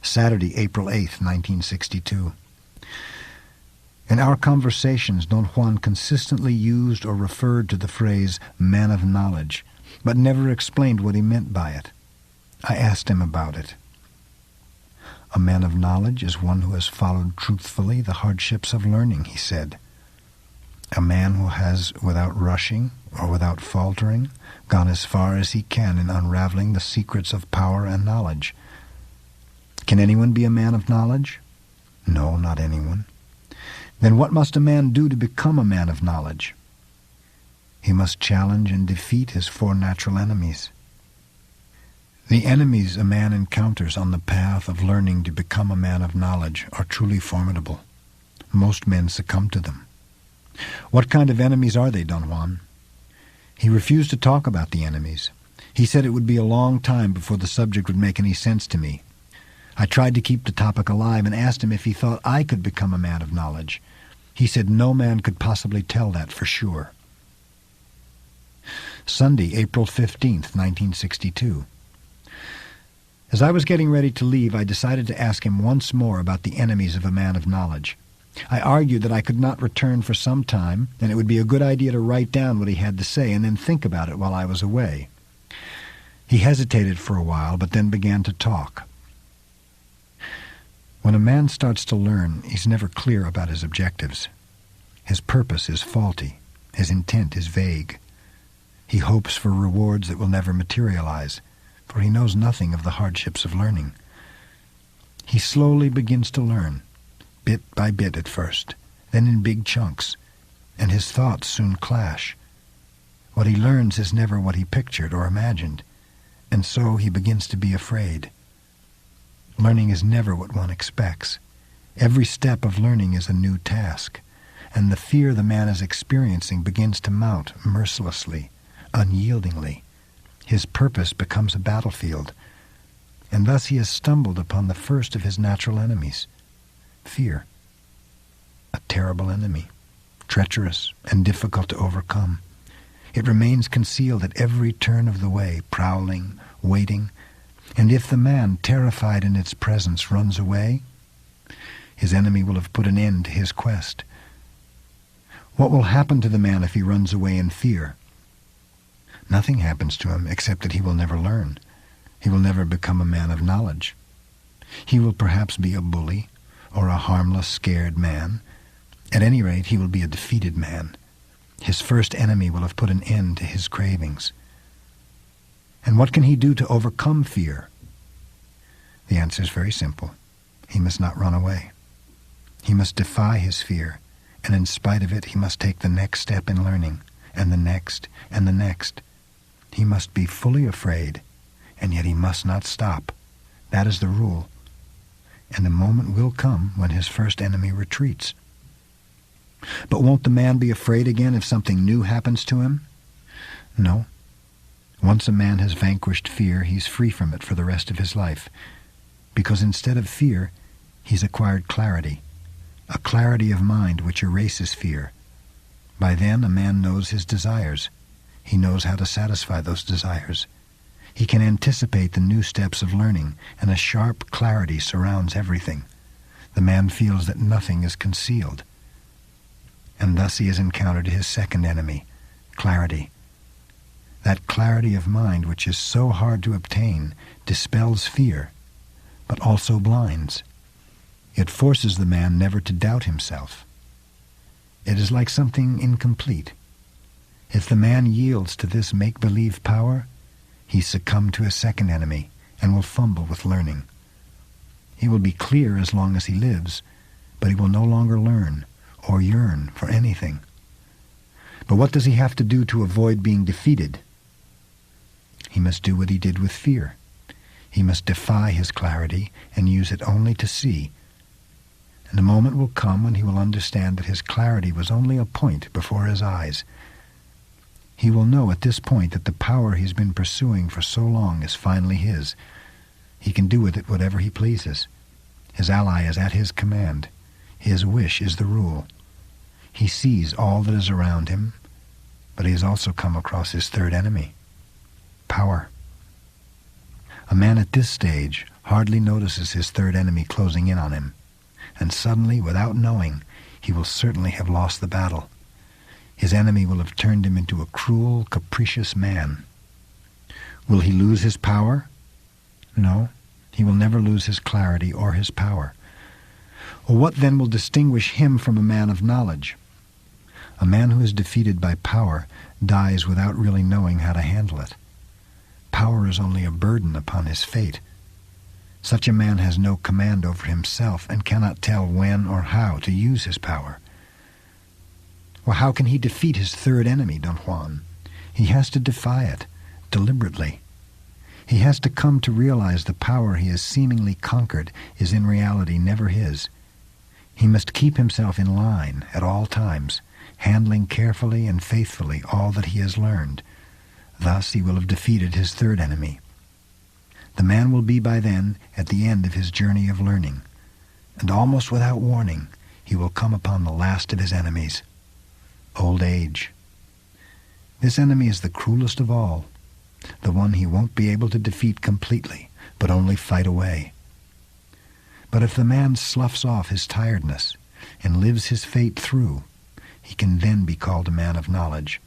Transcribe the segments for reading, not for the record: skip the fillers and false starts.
Saturday, April 8, 1962. In our conversations, Don Juan consistently used or referred to the phrase man of knowledge, but never explained what he meant by it. I asked him about it. A man of knowledge is one who has followed truthfully the hardships of learning, he said. A man who has, without rushing or without faltering, gone as far as he can in unraveling the secrets of power and knowledge. Can anyone be a man of knowledge? No, not anyone. Then what must a man do to become a man of knowledge? He must challenge and defeat his four natural enemies. The enemies a man encounters on the path of learning to become a man of knowledge are truly formidable. Most men succumb to them. What kind of enemies are they, Don Juan? He refused to talk about the enemies. He said it would be a long time before the subject would make any sense to me. I tried to keep the topic alive and asked him if he thought I could become a man of knowledge. He said no man could possibly tell that for sure. Sunday, April 15th, 1962. As I was getting ready to leave, I decided to ask him once more about the enemies of a man of knowledge. I argued that I could not return for some time, and it would be a good idea to write down what he had to say and then think about it while I was away. He hesitated for a while, but then began to talk. When a man starts to learn, he's never clear about his objectives. His purpose is faulty. His intent is vague. He hopes for rewards that will never materialize, for he knows nothing of the hardships of learning. He slowly begins to learn, bit by bit at first, then in big chunks, and his thoughts soon clash. What he learns is never what he pictured or imagined, and so he begins to be afraid. Learning is never what one expects. Every step of learning is a new task, and the fear the man is experiencing begins to mount mercilessly, unyieldingly. His purpose becomes a battlefield, and thus he has stumbled upon the first of his natural enemies, fear. A terrible enemy, treacherous and difficult to overcome. It remains concealed at every turn of the way, prowling, waiting, and if the man, terrified in its presence, runs away, his enemy will have put an end to his quest. What will happen to the man if he runs away in fear? Nothing happens to him except that he will never learn. He will never become a man of knowledge. He will perhaps be a bully or a harmless, scared man. At any rate, he will be a defeated man. His first enemy will have put an end to his cravings. And what can he do to overcome fear? The answer is very simple. He must not run away. He must defy his fear, and in spite of it, he must take the next step in learning, and the next, and the next. He must be fully afraid, and yet he must not stop. That is the rule. And the moment will come when his first enemy retreats. But won't the man be afraid again if something new happens to him? No. Once a man has vanquished fear, he's free from it for the rest of his life, because instead of fear, he's acquired clarity, a clarity of mind which erases fear. By then, a man knows his desires. He knows how to satisfy those desires. He can anticipate the new steps of learning, and a sharp clarity surrounds everything. The man feels that nothing is concealed. And thus he has encountered his second enemy, clarity. That clarity of mind which is so hard to obtain dispels fear, but also blinds. It forces the man never to doubt himself. It is like something incomplete. If the man yields to this make-believe power, he succumbs to his second enemy and will fumble with learning. He will be clear as long as he lives, but he will no longer learn or yearn for anything. But what does he have to do to avoid being defeated? He must do what he did with fear. He must defy his clarity and use it only to see. And a moment will come when he will understand that his clarity was only a point before his eyes. He will know at this point that the power he's been pursuing for so long is finally his. He can do with it whatever he pleases. His ally is at his command. His wish is the rule. He sees all that is around him, but he has also come across his third enemy, power. A man at this stage hardly notices his third enemy closing in on him, and suddenly, without knowing, he will certainly have lost the battle. His enemy will have turned him into a cruel, capricious man. Will he lose his power? No, he will never lose his clarity or his power. Well, what then will distinguish him from a man of knowledge? A man who is defeated by power dies without really knowing how to handle it. Power is only a burden upon his fate. Such a man has no command over himself and cannot tell when or how to use his power. Well, how can he defeat his third enemy, Don Juan? He has to defy it, deliberately. He has to come to realize the power he has seemingly conquered is in reality never his. He must keep himself in line at all times, handling carefully and faithfully all that he has learned. Thus he will have defeated his third enemy. The man will be by then at the end of his journey of learning, and almost without warning he will come upon the last of his enemies, old age. This enemy is the cruelest of all, the one he won't be able to defeat completely, but only fight away. But if the man sloughs off his tiredness and lives his fate through, he can then be called a man of knowledge,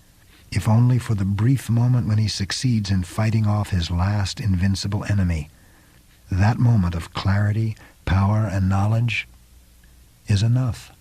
if only for the brief moment when he succeeds in fighting off his last invincible enemy. That moment of clarity, power, and knowledge is enough.